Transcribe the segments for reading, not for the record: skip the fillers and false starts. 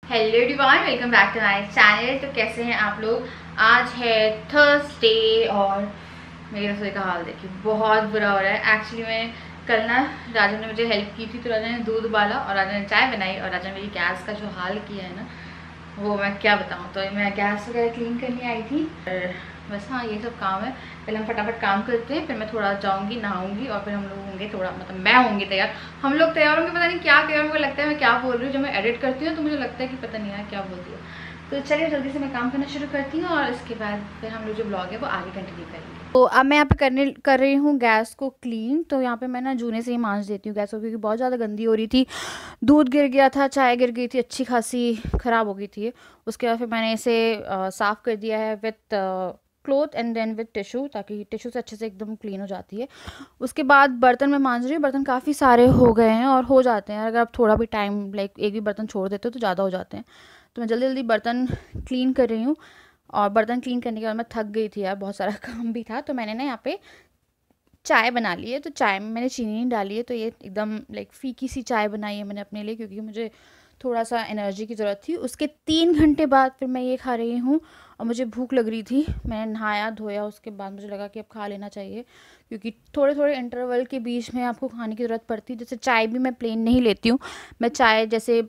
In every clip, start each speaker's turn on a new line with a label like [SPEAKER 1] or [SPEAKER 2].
[SPEAKER 1] Hello everyone, welcome back to my channel. तो कैसे हैं आप लोग। आज है थर्सडे और मेरी रसोई का हाल देखिए, बहुत बुरा हो रहा है। एक्चुअली मैं कल ना राजा ने मुझे हेल्प की थी, तो राजा ने दूध उबाला और राजा ने चाय बनाई और राजा ने मेरी गैस का जो हाल किया है ना, वो मैं क्या बताऊँ। तो मैं गैस वगैरह क्लीन करने आई थी और बस हाँ ये सब काम है। पहले हम फटाफट काम करते हैं, फिर मैं थोड़ा जाऊँगी, नहाऊंगी और फिर हम लोग होंगे थोड़ा, मतलब मैं होंगी तैयार। हम लोग तैयार होंगे, पता नहीं क्या तैयार, मुझे लगता है मैं क्या बोल रही हूँ। जब मैं एडिट करती हूँ तो मुझे लगता है कि पता नहीं यार क्या बोलती हूँ। तो चलिए जल्दी से मैं काम करना शुरू करती हूँ और इसके बाद फिर हम लोग जो ब्लॉग है वो आगे कंटिन्यू करेंगे। तो अब मैं यहाँ पे कर रही हूँ गैस को क्लीन। तो यहाँ पे मैं ना जूने से ही मांज देती हूँ गैस को, क्योंकि बहुत ज़्यादा गंदी हो रही थी। दूध गिर गया था, चाय गिर गई थी, अच्छी खासी ख़राब हो गई थी। उसके बाद फिर मैंने इसे साफ़ कर दिया है with cloth and then with tissue, ताकि टिश्यू से अच्छे से एकदम क्लीन हो जाती है। उसके बाद बर्तन में मांज रही हूँ। बर्तन काफ़ी सारे हो गए हैं और हो जाते हैं अगर आप थोड़ा भी टाइम लाइक एक भी बर्तन छोड़ देते हो तो ज़्यादा हो जाते हैं। तो मैं जल्दी जल्दी बर्तन क्लीन कर रही हूँ। और बर्तन क्लीन करने के बाद मैं थक गई थी यार, बहुत सारा काम भी था। तो मैंने ना यहाँ पे चाय बना ली है। तो चाय में मैंने चीनी नहीं डाली है, तो ये एकदम लाइक फीकी सी चाय बनाई है मैंने अपने लिए, क्योंकि मुझे थोड़ा सा एनर्जी की ज़रूरत थी। उसके 3 घंटे बाद फिर मैं ये खा रही हूँ और मुझे भूख लग रही थी। मैंने नहाया धोया, उसके बाद मुझे लगा कि अब खा लेना चाहिए, क्योंकि थोड़े थोड़े इंटरवल के बीच में आपको खाने की ज़रूरत पड़ती है। जैसे चाय भी मैं प्लेन नहीं लेती हूँ, मैं चाय जैसे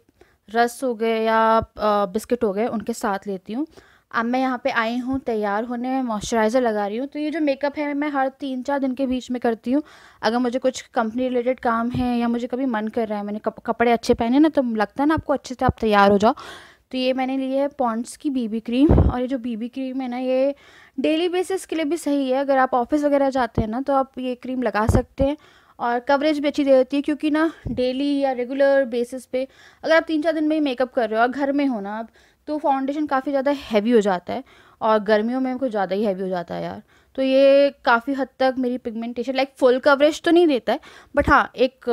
[SPEAKER 1] रस हो गए या बिस्किट हो गए उनके साथ लेती हूँ। अब मैं यहाँ पे आई हूँ तैयार होने में, मॉइस्चराइज़र लगा रही हूँ। तो ये जो मेकअप है मैं हर 3-4 दिन के बीच में करती हूँ। अगर मुझे कुछ कंपनी रिलेटेड काम है या मुझे कभी मन कर रहा है, मैंने कपड़े अच्छे पहने ना, तो लगता है ना आपको अच्छे से आप तैयार हो जाओ। तो ये मैंने ली है पॉन्ड्स की बीबी क्रीम। और ये जो बीबी क्रीम है ना, ये डेली बेसिस के लिए भी सही है। अगर आप ऑफिस वगैरह जाते हैं ना तो आप ये क्रीम लगा सकते हैं और कवरेज भी अच्छी दे देती है। क्योंकि ना डेली या रेगुलर बेसिस पे अगर आप 3-4 दिन में ही मेकअप कर रहे हो और घर में हो ना आप, तो फाउंडेशन काफ़ी ज़्यादा हैवी हो जाता है और गर्मियों में कुछ ज़्यादा ही हैवी हो जाता है यार। तो ये काफ़ी हद तक मेरी पिगमेंटेशन लाइक फुल कवरेज तो नहीं देता है, बट हाँ एक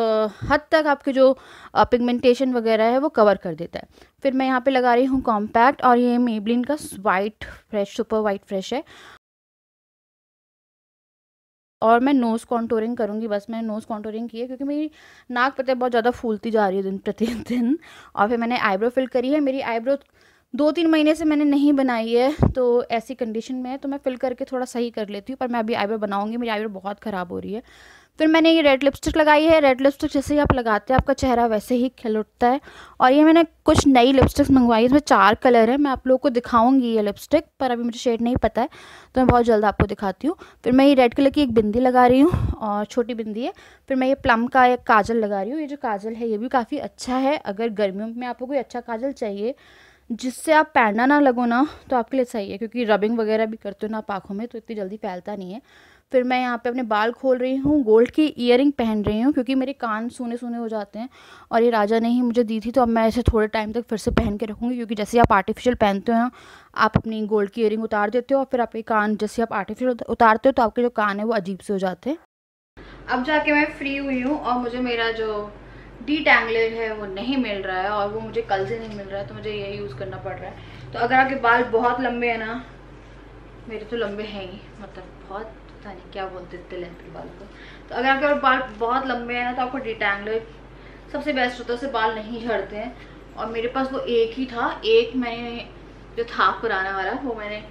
[SPEAKER 1] हद तक आपके जो पिगमेंटेशन वगैरह है वो कवर कर देता है। फिर मैं यहाँ पे लगा रही हूँ कॉम्पैक्ट, और ये मेबलिन का white fresh super white fresh है। और मैं नोज़ कॉन्टोरिंग करूँगी। बस मैंने नोज़ कॉन्टोरिंग की है क्योंकि मेरी नाक पता है बहुत ज़्यादा फूलती जा रही है दिन प्रतिदिन। और फिर मैंने आईब्रो फिल करी है। मेरी आईब्रो 2-3 महीने से मैंने नहीं बनाई है, तो ऐसी कंडीशन में है तो मैं फिल करके थोड़ा सही कर लेती हूँ। पर मैं अभी आईब्रो बनाऊँगी, मेरी आईब्रो बहुत ख़राब हो रही है। फिर मैंने ये रेड लिपस्टिक लगाई है। रेड लिपस्टिक जैसे ही आप लगाते हैं आपका चेहरा वैसे ही खिल उठता है। और ये मैंने कुछ नई लिपस्टिक्स मंगवाई है, इसमें 4 कलर है। मैं आप लोगों को दिखाऊंगी ये लिपस्टिक, पर अभी मुझे शेड नहीं पता है तो मैं बहुत जल्द आपको दिखाती हूँ। फिर मैं ये रेड कलर की एक बिंदी लगा रही हूँ और छोटी बिंदी है। फिर मैं ये प्लम का एक काजल लगा रही हूँ। ये जो काजल है ये भी काफ़ी अच्छा है। अगर गर्मियों में आपको कोई अच्छा काजल चाहिए जिससे आप पैंडा ना लगो ना, तो आपके लिए सही है, क्योंकि रबिंग वगैरह भी करते हो ना आप आँखों में तो इतनी जल्दी फैलता नहीं है। फिर मैं यहाँ पे अपने बाल खोल रही हूँ, गोल्ड की ईयरिंग पहन रही हूँ क्योंकि मेरे कान सूने सूने हो जाते हैं और ये राजा ने ही मुझे दी थी। तो अब मैं इसे थोड़े टाइम तक फिर से पहन के रखूँगी, क्योंकि जैसे आप आर्टिफिशियल पहनते हो आप अपनी गोल्ड की ईयरिंग उतार देते हो और फिर आपके कान जैसे आप आर्टिफिशियल उतारते हो तो आपके जो कान है वो अजीब से हो जाते हैं। अब जाके मैं फ्री हुई हूँ और मुझे मेरा जो डीटैंगलर है वो नहीं मिल रहा है और वो मुझे कल से नहीं मिल रहा है, तो मुझे ये यूज़ करना पड़ रहा है। तो अगर आपके बाल बहुत लंबे हैं ना, मेरे तो लंबे हैं ही, मतलब बहुत पता नहीं क्या बोलते इतने लेंथ के बाल को। तो अगर आपके बाल बहुत लंबे हैं ना तो आपको डीटैंगलर सबसे बेस्ट होता है, उससे बाल नहीं झड़ते हैं। और मेरे पास वो एक ही था, एक मैंने जो था पुराना वाला वो मैंने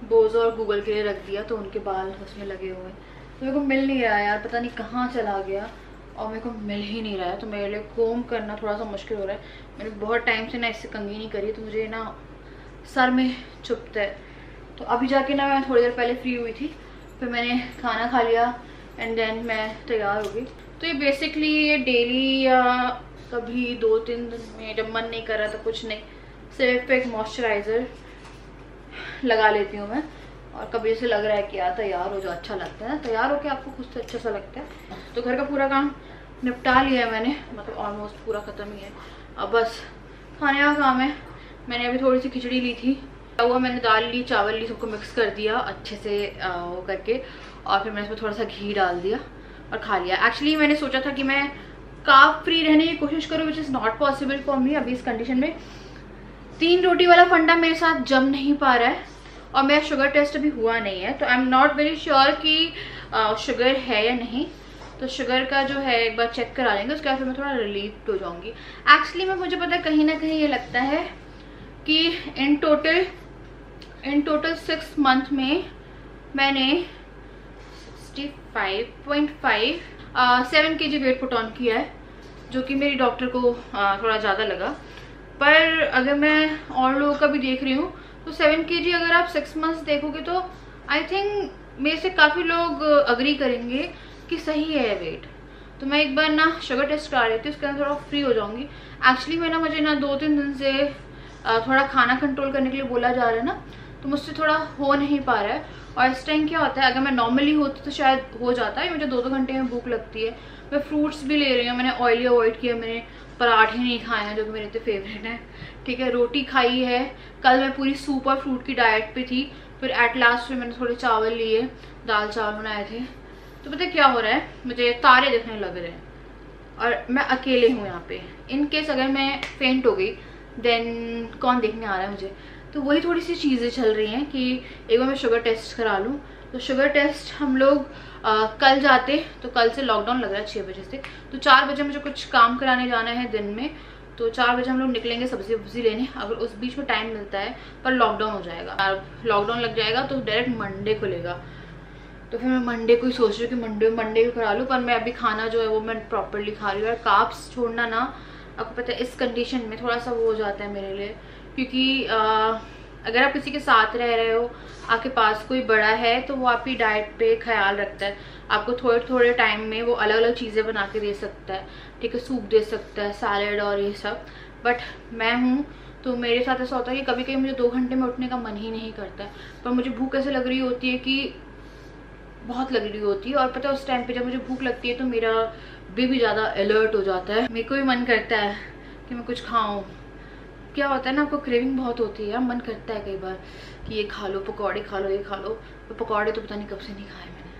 [SPEAKER 1] बोज और गूगल के लिए रख दिया, तो उनके बाल उसमें लगे हुए। तो मेरे को मिल नहीं रहा यार, पता नहीं कहाँ चला गया और मेरे को मिल ही नहीं रहा है। तो मेरे लिए कोम करना थोड़ा सा मुश्किल हो रहा है। मैंने बहुत टाइम से ना इससे कंघी नहीं करी, तो मुझे ना सर में चुभता है। तो अभी जाके ना मैं थोड़ी देर पहले फ्री हुई थी, फिर मैंने खाना खा लिया एंड देन मैं तैयार हो गई। तो ये बेसिकली ये डेली या कभी 2-3 दिन में जब मन नहीं कर रहा तो कुछ नहीं, सिर्फ एक मॉइस्चराइज़र लगा लेती हूँ मैं। और कभी ऐसे लग रहा है कि यार तैयार हो जो, अच्छा लगता है ना, तैयार होकर आपको खुद से अच्छा सा लगता है। तो घर का पूरा काम निपटा लिया है मैंने, मतलब ऑलमोस्ट पूरा ख़त्म ही है। अब बस खाने का काम है। मैंने अभी थोड़ी सी खिचड़ी ली थी, हुआ मैंने दाल ली, चावल ली, सबको मिक्स कर दिया अच्छे से वो करके, और फिर मैंने इसमें थोड़ा सा घी डाल दिया और खा लिया। एक्चुअली मैंने सोचा था कि मैं कार्ब फ्री रहने की कोशिश करूँ, which is not possible for me अभी इस कंडीशन में। 3 रोटी वाला फंडा मेरे साथ जम नहीं पा रहा है और मेरा शुगर टेस्ट अभी हुआ नहीं है, तो I am not very sure कि शुगर है या नहीं। तो शुगर का जो है एक बार चेक करा लेंगे, उसके बाद फिर मैं थोड़ा रिलीफ हो जाऊँगी। एक्चुअली में मुझे पता है कहीं ना कहीं ये लगता है कि इन टोटल 6 मंथ में मैंने 65.5 7 kg वेट पुट ऑन किया है, जो कि मेरी डॉक्टर को थोड़ा ज़्यादा लगा। पर अगर मैं और लोगों का भी देख रही हूँ तो 7 kg अगर आप 6 मंथ्स देखोगे तो आई थिंक मेरे से काफ़ी लोग अग्री करेंगे कि सही है वेट। तो मैं एक बार ना शुगर टेस्ट करा रही थी, उसके अंदर थोड़ा फ्री हो जाऊंगी। एक्चुअली मैं ना मुझे ना 2-3 दिन से थोड़ा खाना कंट्रोल करने के लिए बोला जा रहा है ना, तो मुझसे थोड़ा हो नहीं पा रहा है। और इस टाइम क्या होता है, अगर मैं नॉर्मली होती तो शायद हो जाता है, मुझे 2-2 घंटे में भूख लगती है। मैं फ्रूट्स भी ले रही हूँ, मैंने ऑयली अवॉइड किया, मैंने पराठे नहीं खाए हैं जो कि मेरे इतने फेवरेट हैं, ठीक है। रोटी खाई है, कल मैं पूरी सूप और फ्रूट की डाइट पे थी, फिर एट लास्ट में मैंने थोड़े चावल लिए, दाल चावल बनाए थे। तो पता क्या हो रहा है, मुझे तारे दिखने लग रहे हैं और मैं अकेले हूँ यहाँ पे। इन केस अगर मैं फेंट हो गई देन कौन देखने आ रहा है मुझे। तो वही थोड़ी सी चीज़ें चल रही हैं कि एक बार मैं शुगर टेस्ट करा लूँ। तो शुगर टेस्ट हम लोग कल जाते, तो कल से लॉकडाउन लग रहा है 6 बजे से, तो 4 बजे मुझे कुछ काम कराने जाना है दिन में, तो 4 बजे हम लोग निकलेंगे सब्जी वब्जी लेने, अगर उस बीच में टाइम मिलता है। पर लॉकडाउन हो जाएगा, लॉकडाउन लग जाएगा तो डायरेक्ट मंडे खुलेगा। तो फिर मैं मंडे को ही सोच रही हूँ कि मंडे को करा लूँ। पर मैं अभी खाना जो है वो मैं प्रॉपरली खा रही हूँ। और कार्ब्स छोड़ना ना, आपको पता है इस कंडीशन में थोड़ा सा वो हो जाता है मेरे लिए, क्योंकि अगर आप किसी के साथ रह रहे हो, आपके पास कोई बड़ा है, तो वो आपकी डाइट पे ख्याल रखता है, आपको थोड़े थोड़े टाइम में वो अलग अलग चीज़ें बना के दे सकता है, ठीक है, सूप दे सकता है, सैलेड और ये सब। बट मैं हूँ तो मेरे साथ ऐसा होता है कि कभी कभी मुझे 2 घंटे में उठने का मन ही नहीं करता है, पर मुझे भूख ऐसे लग रही होती है कि बहुत लग रही होती है। और पता है उस टाइम पे जब मुझे भूख लगती है तो मेरा भी ज़्यादा अलर्ट हो जाता है, मेरे को भी मन करता है कि मैं कुछ खाऊं। क्या होता है ना, आपको क्रेविंग बहुत होती है, मन करता है कई बार कि ये खा लो, पकौड़े खा लो, ये खा लो। तो पकौड़े तो पता नहीं कब से नहीं खाए मैंने,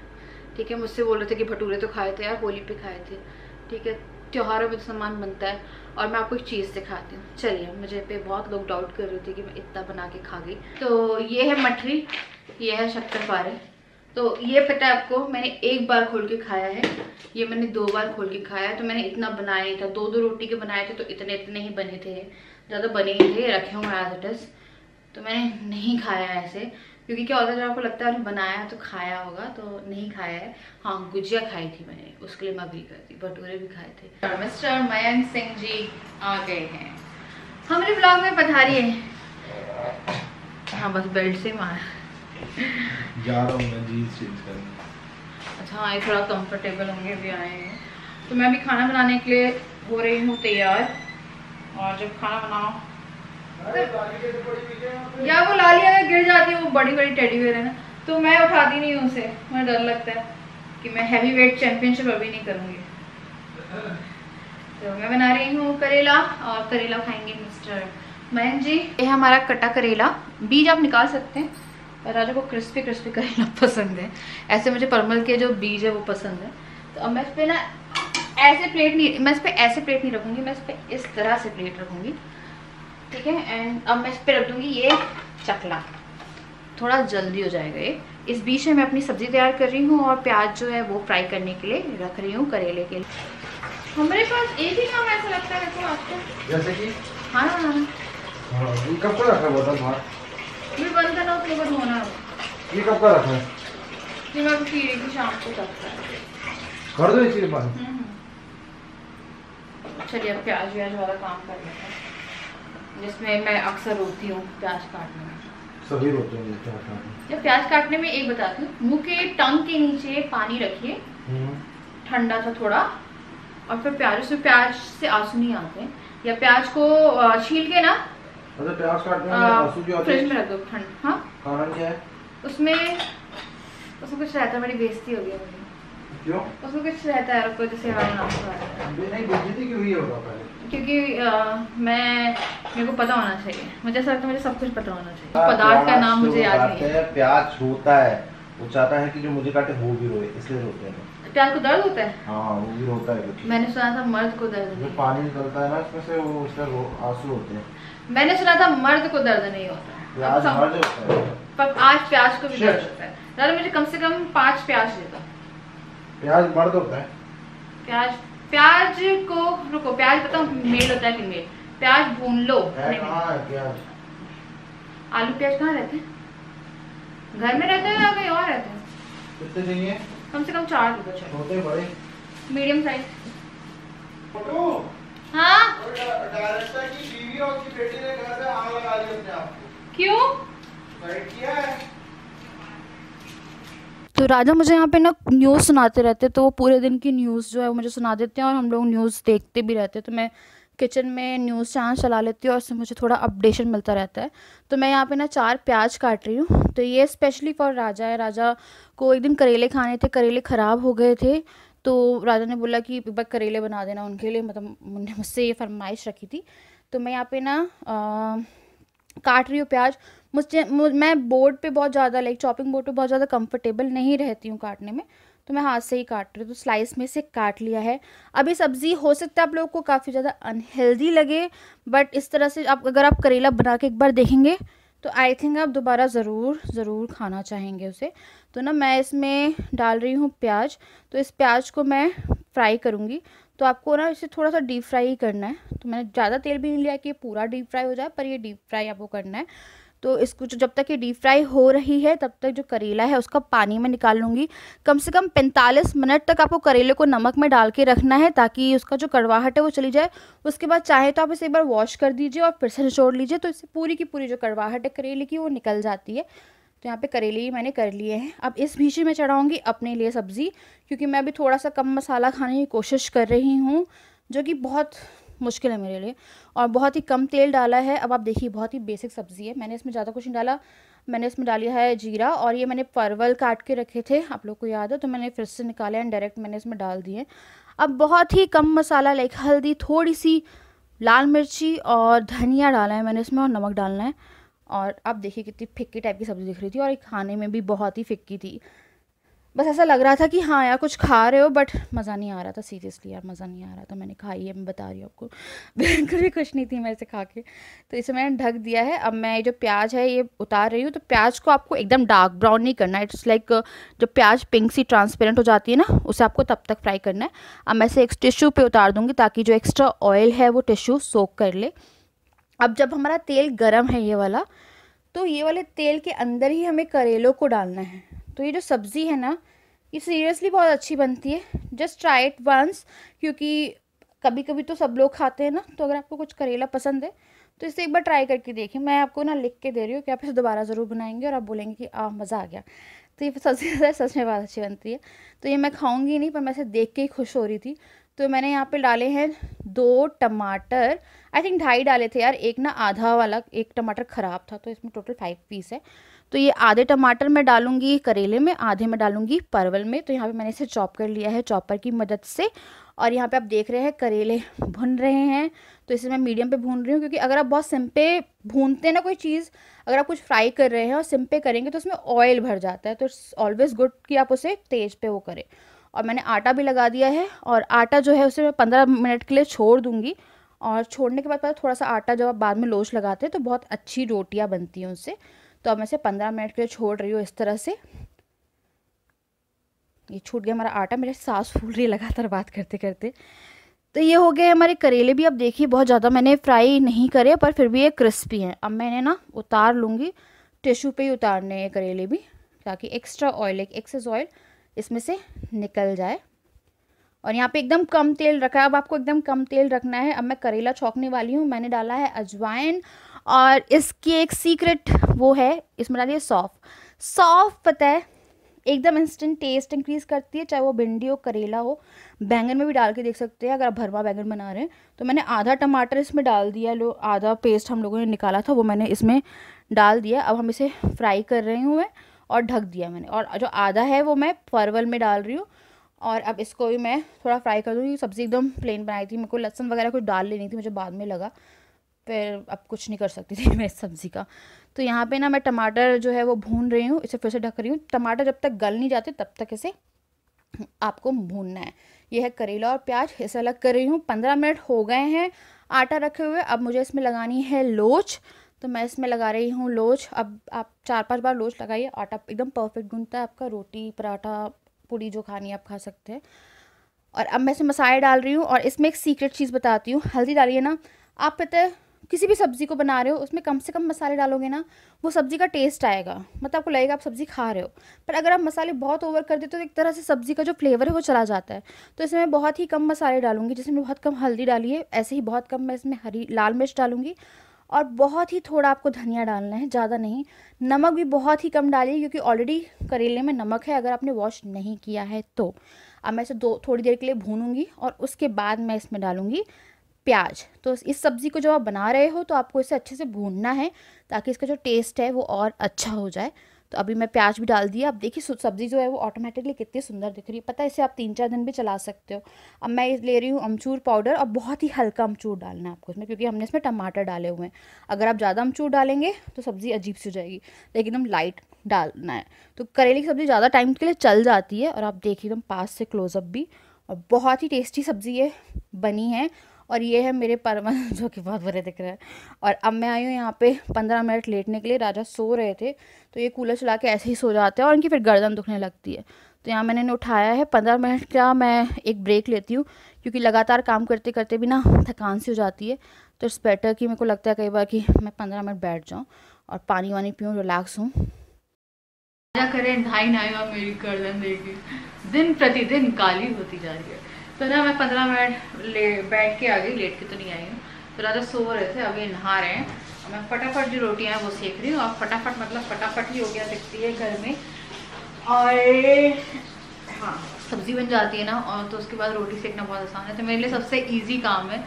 [SPEAKER 1] ठीक है। मुझसे बोल रहे थे कि भटूरे तो खाए थे यार, होली पे खाए थे, ठीक है। त्योहारों में तो सामान बनता है। और मैं आपको एक चीज़ दिखाती हूँ, चलिए। मुझे पे बहुत लोग डाउट कर रहे थे कि मैं इतना बना के खा गई। तो ये है मठरी, ये है शक्करपारे। तो ये पता है आपको, मैंने एक बार खोल के खाया है, ये मैंने 2 बार खोल के खाया है। तो मैंने इतना बनाया नहीं था, 2-2 रोटी के बनाए थे, तो इतने इतने ही बने थे, ज़्यादा बने ही थे, रखे हुए एज इट इज़। तो मैंने नहीं खाया ऐसे, क्योंकि क्या होता है जब आपको लगता है बनाया तो खाया होगा, तो नहीं खाया है। हाँ, गुजिया खाई थी मैंने, उसके लिए मैं अग्री करती। भटूरे भी खाए थे। मिस्टर मयंक सिंह जी आ गए हैं, हमारे ब्लॉग में पधारिए। हाँ, बस बेल्ट से मार
[SPEAKER 2] जा रहा हूँ मैं जीन्स चेंज करने।
[SPEAKER 1] अच्छा, हाँ, ये थोड़ा कंफर्टेबल होंगे भी आए हैं। तो मैं अभी खाना बनाने के लिए हो रही हूँ तैयार। और जब खाना बनाओ या वो लाली अगर गिर जाती है, वो बड़ी बड़ी टेडी बेयर है ना, तो मैं उठाती नहीं हूँ उसे, मुझे डर लगता है कि मैं हैवी वेट चैंपियनशिप अभी नहीं करूँगी। तो मैं बना रही हूँ करेला, और करेला खाएंगे मिस्टर मयंक जी। ये है हमारा कटा करेला, बीज आप निकाल सकते हैं, पर राजा को क्रिस्पी क्रिस्पी करेला पसंद है। ऐसे मुझे परमल के जो बीज है वो पसंद है। तो अब मैं इस पर ना ऐसे प्लेट नहीं, मैं इस पर ऐसे प्लेट नहीं रखूँगी, मैं इस पर इस तरह से प्लेट रखूँगी, ठीक है। एंड अब मैं इस पर रख दूँगी ये चकला, थोड़ा जल्दी हो जाएगा ये। इस बीच में मैं अपनी सब्जी तैयार कर रही हूँ, और प्याज जो है वो फ्राई करने के लिए रख रही हूँ करेले के लिए। हमारे पास एक ही काम ऐसा लगता है तो आपको, जैसे कि खाना बनाना।
[SPEAKER 2] ये कब का रखा हुआ था?
[SPEAKER 1] ये बंद करना, उसके बाद होना।
[SPEAKER 2] ये कब का रखा है?
[SPEAKER 1] ये मैं पी रही थी शाम को, तक
[SPEAKER 2] कर दो इसी के बाद।
[SPEAKER 1] चलिए अब प्याज व्याज वाला काम कर लेते हैं, जिसमें मैं अक्सर रोती हूँ प्याज काटने में।
[SPEAKER 2] सभी रोते हैं
[SPEAKER 1] जब प्याज काटने में एक बताती हूँ, मुंह के टंग के नीचे पानी रखिए, ठंडा सा थोड़ा, और फिर प्याज, उसमें प्याज से आंसू नहीं आते हैं। या प्याज को छील के ना,
[SPEAKER 2] अच्छा प्याज काटने में आंसू क्यों आते हैं?
[SPEAKER 1] फ्रिज में रख दो ठंड। हाँ,
[SPEAKER 2] कारण क्या है? उसमें
[SPEAKER 1] कुछ रहता है, बड़ी बेइज्जती हो गई मुझे।
[SPEAKER 2] क्यों?
[SPEAKER 1] उसमें कुछ रहता है, रुको, जैसे
[SPEAKER 2] नहीं बेइज्जती क्यों हुई होगा पहले?
[SPEAKER 1] क्योंकि मेरे को पता होना चाहिए, मुझे ऐसा लगता है मुझे सब कुछ पता होना चाहिए। पदार्थ का नाम मुझे याद नहीं है।
[SPEAKER 2] प्याज होता है, वो चाहता है कि जो मुझे काटे वो भी रोए, इसलिए रोते हैं।
[SPEAKER 1] प्याज को दर्द होता है?
[SPEAKER 2] हाँ, वो भी रोता है कुछ।
[SPEAKER 1] मैंने सुना था मर्द को दर्द नहीं।
[SPEAKER 2] पानी निकलता है ना इसमें से, वो उससे आंसू होते हैं।
[SPEAKER 1] मैंने सुना था मर्द को दर्द नहीं होता है,
[SPEAKER 2] प्याज मर्द होता है।
[SPEAKER 1] पर आज प्याज को भी दर्द होता है। दादा मुझे कम से कम 5 प्याज देता।
[SPEAKER 2] प्याज मर्द होता है?
[SPEAKER 1] प्याज को, रुको, प्याज बताऊं मेल होता है फीमेल। प्याज भून लो।
[SPEAKER 2] कहाँ है प्याज?
[SPEAKER 1] आलू प्याज कहाँ रहते हैं? घर में रहते हैं या कहीं और रहते हैं?
[SPEAKER 2] कितने चाहिए?
[SPEAKER 1] कम से कम 4 दे दो।
[SPEAKER 2] छोटे बड़े?
[SPEAKER 1] Medium size. हाँ
[SPEAKER 2] डायरेक्टर की बीवी और उसकी बेटी ने घर पे आग लगा दी अपने आप को।
[SPEAKER 1] क्यों?
[SPEAKER 2] राइट किया है।
[SPEAKER 1] तो राजा मुझे यहाँ पे ना न्यूज़ सुनाते रहते, तो वो पूरे दिन की न्यूज़ जो है वो मुझे सुना देते हैं, और हम लोग न्यूज़ देखते भी रहते हैं। तो मैं किचन में न्यूज़ चैनल चला लेती हूँ और उससे मुझे थोड़ा अपडेशन मिलता रहता है। तो मैं यहाँ पे ना 4 प्याज काट रही हूँ। तो ये स्पेशली फॉर राजा है। राजा को एक दिन करेले खाने थे, करेले ख़राब हो गए थे, तो राजा ने बोला कि एक बार करेले बना देना उनके लिए, मतलब उन्होंने मुझसे ये फरमाइश रखी थी। तो मैं यहाँ पे ना काट रही हूँ प्याज। मैं बोर्ड पे बहुत ज़्यादा, लाइक चॉपिंग बोर्ड पे बहुत ज़्यादा कंफर्टेबल नहीं रहती हूँ काटने में, तो मैं हाथ से ही काट रही हूँ। तो स्लाइस में से काट लिया है। अब ये सब्ज़ी हो सकता है आप लोगों को काफ़ी ज़्यादा अनहेल्दी लगे, बट इस तरह से अगर आप करेला बना के एक बार देखेंगे तो आई थिंक आप दोबारा ज़रूर खाना चाहेंगे उसे। तो ना मैं इसमें डाल रही हूँ प्याज। तो इस प्याज को मैं फ्राई करूँगी। तो आपको ना इसे थोड़ा सा डीप फ्राई ही करना है। तो मैंने ज़्यादा तेल भी नहीं लिया कि ये पूरा डीप फ्राई हो जाए, पर ये डीप फ्राई आपको करना है। तो इसको जब तक ये डीप फ्राई हो रही है तब तक जो करेला है उसका पानी मैं निकाल लूँगी। कम से कम 45 मिनट तक आपको करेले को नमक में डाल के रखना है, ताकि उसका जो कड़वाहट है वो चली जाए। उसके बाद चाहे तो आप इसे एक बार वॉश कर दीजिए और फिर से निचोड़ लीजिए, तो इससे पूरी की पूरी जो कड़वाहट है करेले की वो निकल जाती है। तो यहाँ पे करेले ही मैंने कर लिए हैं। अब इस बीच में मैं चढ़ाऊँगी अपने लिए सब्ज़ी, क्योंकि मैं अभी थोड़ा सा कम मसाला खाने की कोशिश कर रही हूँ, जो कि बहुत मुश्किल है मेरे लिए। और बहुत ही कम तेल डाला है। अब आप देखिए बहुत ही बेसिक सब्ज़ी है, मैंने इसमें ज़्यादा कुछ नहीं डाला। मैंने इसमें डालिया है जीरा, और ये मैंने परवल काट के रखे थे, आप लोग को याद है, तो मैंने फिर से निकाले एंड डायरेक्ट मैंने इसमें डाल दिए। अब बहुत ही कम मसाला, लाइक हल्दी, थोड़ी सी लाल मिर्ची और धनिया डाला है मैंने इसमें, और नमक डालना है। और अब देखिए कितनी फिक्की टाइप की सब्ज़ी दिख रही थी, और ये खाने में भी बहुत ही फिक्की थी। बस ऐसा लग रहा था कि हाँ यार कुछ खा रहे हो, बट मज़ा नहीं आ रहा था। सीरियसली यार मज़ा नहीं आ रहा था। मैंने खाई है, मैं बता रही हूँ आपको, बिल्कुल भी खुश नहीं थी मैं इसे खा के। तो इसे मैंने ढक दिया है। अब मैं जो प्याज है ये उतार रही हूँ। तो प्याज को आपको एकदम डार्क ब्राउन नहीं करना है, इट्स लाइक जब प्याज पिंक सी ट्रांसपेरेंट हो जाती है ना, उसे आपको तब तक फ्राई करना है। अब मैं इसे एक टिश्यू पे उतार दूँगी, ताकि जो एक्स्ट्रा ऑयल है वो टिश्यू सोक कर ले। अब जब हमारा तेल गर्म है ये वाला, तो ये वाले तेल के अंदर ही हमें करेलों को डालना है। तो ये जो सब्ज़ी है ना, ये सीरियसली बहुत अच्छी बनती है। जस्ट ट्राई इट वंस, क्योंकि कभी कभी तो सब लोग खाते हैं ना। तो अगर आपको कुछ करेला पसंद है तो इसे एक बार ट्राई करके देखिए। मैं आपको ना लिख के दे रही हूँ कि आप इसे दोबारा ज़रूर बनाएंगे और आप बोलेंगे कि मज़ा आ गया। तो ये सबसे ज़्यादा सच में बहुत अच्छी बनती है। तो ये मैं खाऊंगी नहीं, पर मैं इसे देख के ही खुश हो रही थी। तो मैंने यहाँ पे डाले हैं 2 टमाटर, आई थिंक 2.5 डाले थे यार, एक ना आधा वाला, एक टमाटर ख़राब था, तो इसमें टोटल 5 पीस है। तो ये आधे टमाटर मैं डालूंगी करेले में, आधे मैं डालूंगी परवल में। तो यहाँ पे मैंने इसे चॉप कर लिया है चॉपर की मदद से। और यहाँ पे आप देख रहे हैं करेले भुन रहे हैं। तो इसे मैं मीडियम पे भून रही हूँ, क्योंकि अगर आप बहुत सिम पे भूनते हैं ना कोई चीज़, अगर आप कुछ फ्राई कर रहे हैं और सिम पे करेंगे तो उसमें ऑयल भर जाता है। तो इट्स ऑलवेज़ गुड कि आप उसे तेज पे वो करें। और मैंने आटा भी लगा दिया है, और आटा जो है उसे मैं 15 मिनट के लिए छोड़ दूँगी। और छोड़ने के बाद पता थोड़ा सा आटा जब आप बाद में लोच लगाते हैं तो बहुत अच्छी रोटियाँ बनती हैं उससे। तो अब मैं इसे 15 मिनट के लिए छोड़ रही हूँ इस तरह से। ये छूट गया हमारा आटा, मेरे सांस फूल रही है लगातार बात करते करते। तो ये हो गए हमारे करेले भी। अब देखिए बहुत ज़्यादा मैंने फ्राई नहीं करे, पर फिर भी ये क्रिस्पी हैं। अब मैंने ना उतार लूँगी, टिश्यू पे ही उतारने हैं करेले भी, ताकि एक्स्ट्रा ऑयल, एक एक्सेस ऑयल इसमें से निकल जाए। और यहाँ पे एकदम कम तेल रखा है। अब आपको एकदम कम तेल रखना है। अब मैं करेला छौंकने वाली हूँ। मैंने डाला है अजवाइन, और इसकी एक सीक्रेट वो है, इसमें डालिए सौंफ। सौंफ पता है एकदम इंस्टेंट टेस्ट इंक्रीज़ करती है, चाहे वो भिंडी हो, करेला हो। बैंगन में भी डाल के देख सकते हैं अगर आप भरवा बैंगन बना रहे हैं। तो मैंने आधा टमाटर इसमें डाल दिया, आधा पेस्ट हम लोगों ने निकाला था वो मैंने इसमें डाल दिया। अब हम इसे फ्राई कर रही हूँ मैं, और ढक दिया मैंने। और जो आधा है वो मैं परवल में डाल रही हूँ। और अब इसको भी मैं थोड़ा फ्राई कर दूँगी। सब्ज़ी एकदम प्लेन बनाई थी, मेरे को लहसुन वगैरह कुछ डाल लेनी थी, मुझे बाद में लगा, फिर अब कुछ नहीं कर सकती थी मैं इस सब्ज़ी का। तो यहाँ पे ना मैं टमाटर जो है वो भून रही हूँ, इसे फिर से ढक रही हूँ। टमाटर जब तक गल नहीं जाते तब तक इसे आपको भूनना है। ये है करेला और प्याज, इसे अलग कर रही हूँ। 15 मिनट हो गए हैं आटा रखे हुए। अब मुझे इसमें लगानी है लोच। तो मैं इसमें लगा रही हूँ लोच। अब आप 4-5 बार लोच लगाइए, आटा एकदम परफेक्ट गूंथता है आपका। रोटी, पराठा, पूड़ी जो खानी है आप खा सकते हैं। और अब मैं इसमें मसाले डाल रही हूँ, और इसमें एक सीक्रेट चीज़ बताती हूँ। हल्दी डालिए ना आप, पता है किसी भी सब्ज़ी को बना रहे हो उसमें कम से कम मसाले डालोगे ना, वो सब्ज़ी का टेस्ट आएगा, मतलब आपको लगेगा आप सब्ज़ी खा रहे हो। पर अगर आप मसाले बहुत ओवर कर देते हो तो एक तरह से सब्ज़ी का जो फ्लेवर है वो चला जाता है। तो इसमें मैं बहुत ही कम मसाले डालूंगी, जैसे मैं बहुत कम हल्दी डाली है, ऐसे ही बहुत कम मैं इसमें हरी लाल मिर्च डालूंगी, और बहुत ही थोड़ा आपको धनिया डालना है, ज़्यादा नहीं। नमक भी बहुत ही कम डालिए क्योंकि ऑलरेडी करेले में नमक है, अगर आपने वॉश नहीं किया है तो। अब मैं इसे थोड़ी देर के लिए भूनूंगी और उसके बाद मैं इसमें डालूंगी प्याज। तो इस सब्ज़ी को जब आप बना रहे हो तो आपको इसे अच्छे से भूनना है ताकि इसका जो टेस्ट है वो और अच्छा हो जाए। तो अभी मैं प्याज भी डाल दिया। अब देखिए सब्ज़ी जो है वो ऑटोमेटिकली कितनी सुंदर दिख रही है, पता है इसे आप 3-4 दिन भी चला सकते हो। अब मैं ले रही हूँ अमचूर पाउडर, और बहुत ही हल्का अमचूर डालना है आपको इसमें क्योंकि हमने इसमें टमाटर डाले हुए हैं। अगर आप ज़्यादा अमचूर डालेंगे तो सब्ज़ी अजीब सी हो जाएगी, लेकिन एकदम लाइट डालना है। तो करेले की सब्ज़ी ज़्यादा टाइम के लिए चल जाती है। और आप देखिए एकदम पास से क्लोजअप भी, और बहुत ही टेस्टी सब्ज़ी ये बनी है। और ये है मेरे परवल जो कि बहुत बुरे दिख रहे हैं। और अब मैं आई हूँ यहाँ पे 15 मिनट लेटने के लिए। राजा सो रहे थे तो ये कूलर चला के ऐसे ही सो जाते हैं और इनकी फिर गर्दन दुखने लगती है। तो यहाँ मैंने इन्हें उठाया है। 15 मिनट का मैं एक ब्रेक लेती हूँ क्योंकि लगातार काम करते करते भी ना थकान सी हो जाती है। तो इट्स बेटर कि मेरे को लगता है कई बार कि मैं 15 मिनट बैठ जाऊँ और पानी वानी पीऊँ, रिलैक्स हूँ। क्या करें, नहाई मेरी गर्दन देखिए दिन प्रतिदिन काली होती जा रही है। तो ना मैं 15 मिनट बैठ के आ गई, लेट के तो नहीं आई हूँ। तो राजा सो रहे थे, अभी नहा रहे हैं और मैं फटाफट जो रोटियां हैं वो सेक रही हूँ। और फटाफट मतलब फटाफट ही हो गया दिखती है घर में। और हाँ, सब्ज़ी बन जाती है ना, और तो उसके बाद रोटी सेकना बहुत आसान है। तो मेरे लिए सबसे ईजी काम है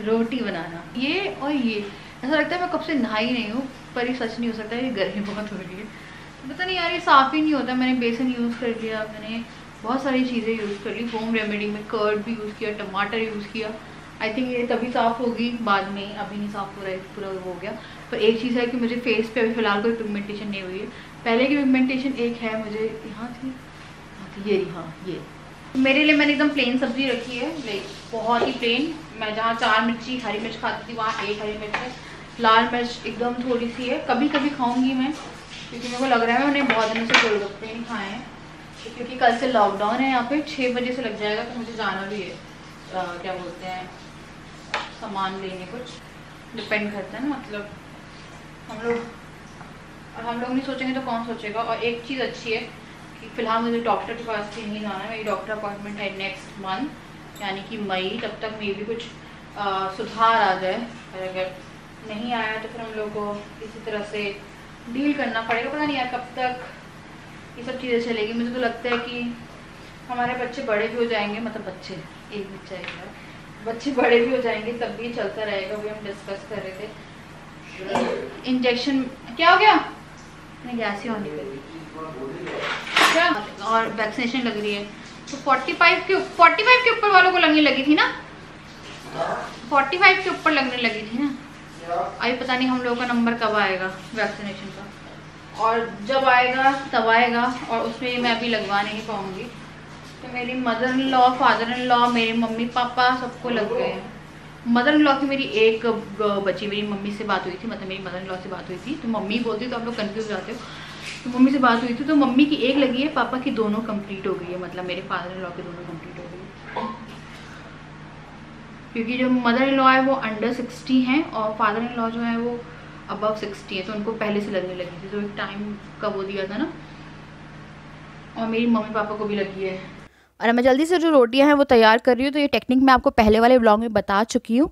[SPEAKER 1] रोटी बनाना। ये और ये ऐसा लगता है मैं कब से नहाई नहीं हूँ, पर ये सच नहीं हो सकता, ये गर्मी बहुत हो रही है। पता नहीं यार, ये साफ़ ही नहीं होता। मैंने बेसन यूज़ कर लिया, मैंने बहुत सारी चीज़ें यूज़ कर ली, होम रेमेडी में कर्ड भी यूज़ किया, टमाटर यूज़ किया। आई थिंक ये तभी साफ़ होगी बाद में, अभी नहीं साफ़ हो रहा है, पूरा हो गया। पर एक चीज़ है कि मुझे फेस पे अभी फ़िलहाल कोई पिगमेंटेशन नहीं हुई है। पहले की पिगमेंटेशन एक है मुझे, यहाँ थी ये रही, हाँ ये। मेरे लिए मैंने एकदम प्लेन सब्ज़ी रखी है, लाइक बहुत ही प्लेन। मैं जहाँ 4 मिर्ची हरी मिर्च खाती थी वहाँ 1 हरी मिर्च है, लाल मिर्च एकदम थोड़ी सी है। कभी कभी खाऊँगी मैं क्योंकि मेरे को लग रहा है मैंने बहुत दिनों से गोलगप्पे नहीं खाए हैं। क्योंकि कल से लॉकडाउन है यहाँ पे, 6 बजे से लग जाएगा, तो मुझे जाना भी है क्या बोलते हैं सामान लेने, कुछ डिपेंड करता है ना, मतलब हम लोग नहीं सोचेंगे तो कौन सोचेगा। और एक चीज़ अच्छी है कि फ़िलहाल मुझे डॉक्टर के पास भी नहीं जाना है। मेरी डॉक्टर अपॉइंटमेंट है नेक्स्ट मंथ यानी कि मई। तब तक मे भी कुछ सुधार आ जाए, और अगर नहीं आया तो फिर हम लोग को किसी तरह से डील करना पड़ेगा। पता नहीं यार कब तक ये सब चीज़ें चलेगी। मुझे तो लगता है कि हमारे बच्चे बड़े भी हो जाएंगे, मतलब बच्चे एक बच्चा है, बच्चे बड़े भी हो जाएंगे तब भी चलता रहेगा। वही हम डिस्कस कर रहे थे। इंजेक्शन क्या हो गया, गैस ही होने लगी क्या, और वैक्सीनेशन लग रही है। तो 45 के ऊपर वालों को लगने लगी थी ना, 45 के ऊपर लगने लगी थी ना। अभी पता नहीं हम लोगों का नंबर कब आएगा वैक्सीनेशन का, और जब आएगा तब आएगा, और उसमें मैं अभी लगवा नहीं पाऊँगी। तो मेरी mother in law, father in law, मेरे मम्मी पापा सबको लग गए हैं। मदर इन लॉ की मेरी एक बच्ची, मेरी मम्मी से बात हुई थी, मतलब मेरी मदर इन लॉ से बात हुई थी। तो मम्मी बोलती तो आप लोग कन्फ्यूज जाते हो। तो मम्मी से बात हुई थी तो मम्मी की एक लगी है, पापा की दोनों कंप्लीट हो गई है, मतलब मेरे फादर इन लॉ की दोनों कंप्लीट हो गई है। क्योंकि जो मदर इन लॉ है वो अंडर 60 हैं और फादर इन लॉ जो है वो अबव 60 है, तो उनको पहले से लगने लगी थी। तो एक टाइम का वो दिया था ना, और मेरी मम्मी पापा को भी लगी है। और मैं जल्दी से जो रोटियां हैं वो तैयार कर रही हूँ। तो ये टेक्निक मैं आपको पहले वाले ब्लॉग में बता चुकी हूँ,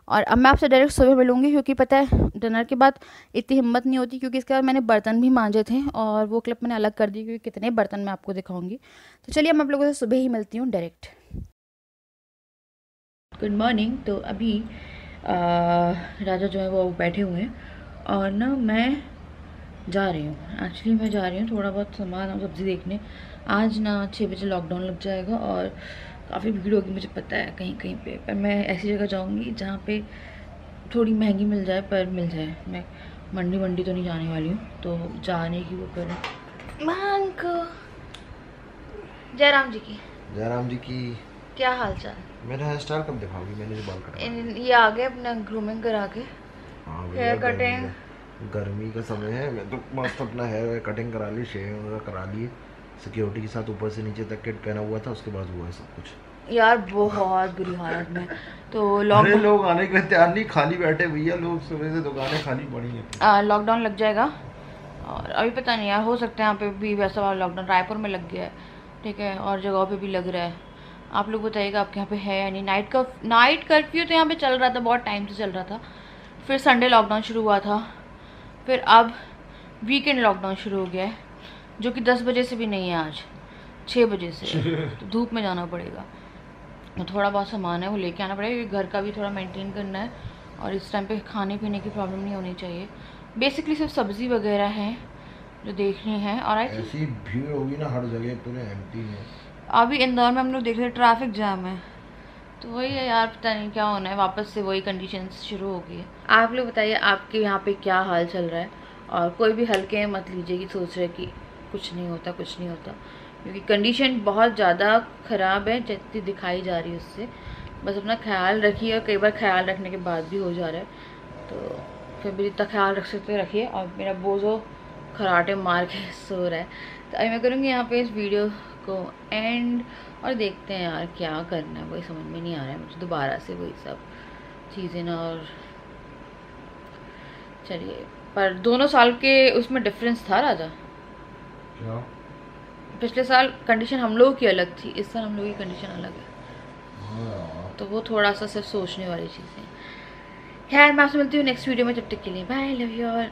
[SPEAKER 1] और अब मैं आपसे डायरेक्ट सुबह मिलूँगी क्योंकि पता है डिनर के बाद इतनी हिम्मत नहीं होती, क्योंकि इसके बाद मैंने बर्तन भी मांजे थे और वो क्लिप मैंने अलग कर दी क्योंकि कितने बर्तन मैं आपको दिखाऊंगी। तो चलिए मैं आप लोगों से सुबह ही मिलती हूँ डायरेक्ट। Good morning. तो अभी राजा जो है वो बैठे हुए हैं और ना मैं जा रही हूँ, एक्चुअली मैं जा रही हूँ थोड़ा बहुत सामान और सब्ज़ी देखने। आज ना 6 बजे लॉकडाउन लग जाएगा और काफ़ी भीड़ होगी मुझे पता है कहीं कहीं पे, पर मैं ऐसी जगह जाऊँगी जहाँ पे थोड़ी महंगी मिल जाए, पर मिल जाए। मैं मंडी तो नहीं जाने वाली हूँ, तो जाने की वो करें। मांग जयराम जी की क्या हाल चाल?
[SPEAKER 2] मेरा हेयर स्टाइल कब दिखाओगी? मैंने जो बाल कटा
[SPEAKER 1] ये आ गए अपना ग्रूमिंग करा के, हेयर कटिंग।
[SPEAKER 2] गर्मी का समय है, मैं तो मस्त अपना हेयर कटिंग करा ली, शेविंग वगैरह करा ली, सिक्योरिटी के साथ ऊपर से नीचे तक किट पहना हुआ था, उसके बाद हुआ है सब कुछ।
[SPEAKER 1] यार बहुत बुरी हालत में। तो
[SPEAKER 2] अरे लोग आने के लिए तैयार नहीं, खाली बैठे भैया लोग, सुबह से दुकानें खाली पड़ी हैं।
[SPEAKER 1] लॉकडाउन लग जाएगा और अभी पता नहीं यार, हो सकता है यहाँ पे भी वैसा वाला लॉकडाउन रायपुर में लग गया है, ठीक है, और जगहों पे भी लग रहा है। आप लोग बताइएगा आपके यहाँ पे है या नहीं। नाइट कर्फ्यू तो यहाँ पे चल रहा था, बहुत टाइम से चल रहा था, फिर संडे लॉकडाउन शुरू हुआ था, फिर अब वीकेंड लॉकडाउन शुरू हो गया है, जो कि 10 बजे से भी नहीं है, आज 6 बजे से है। तो धूप में जाना पड़ेगा, तो थोड़ा बहुत सामान है वो लेके आना पड़ेगा, क्योंकि घर का भी थोड़ा मेंटेन करना है और इस टाइम पे खाने पीने की प्रॉब्लम नहीं होनी चाहिए। बेसिकली सिर्फ सब्ज़ी वगैरह है जो देखनी है। और
[SPEAKER 2] ऐसी भीड़ होगी ना हर जगह, पूरे एमपी में।
[SPEAKER 1] अभी इंदौर में हम लोग देख रहे हैं ट्रैफिक जाम है, तो वही है यार, पता नहीं क्या होना है, वापस से वही कंडीशंस शुरू हो गई है। आप लोग बताइए आपके यहाँ पे क्या हाल चल रहा है, और कोई भी हल्के में मत लीजिए कि सोच रहे कि कुछ नहीं होता कुछ नहीं होता, क्योंकि कंडीशन बहुत ज़्यादा ख़राब है जितनी दिखाई जा रही है उससे। बस अपना ख्याल रखिए, और कई बार ख्याल रखने के बाद भी हो जा रहा है, तो फिर भी जितना ख्याल रख सकते रखिए। और मेरा बोझो खराटे मार के सो रहा है, तो अभी मैं करूँगी यहाँ पे इस वीडियो को एंड, और देखते हैं यार क्या करना है, वही समझ में नहीं आ रहा है मुझे दोबारा से वही सब चीज़ें ना। और चलिए, पर दोनों साल के उसमें डिफरेंस था राजा।
[SPEAKER 2] क्या?
[SPEAKER 1] पिछले साल कंडीशन हम लोगों की अलग थी, इस साल हम लोगों की कंडीशन अलग है,
[SPEAKER 2] हाँ।
[SPEAKER 1] तो वो थोड़ा सा सिर्फ सोचने वाली चीज़ है। खैर मैं आपसे मिलती हूँ नेक्स्ट वीडियो में, जब तक के लिए बाय, लव यू ऑल।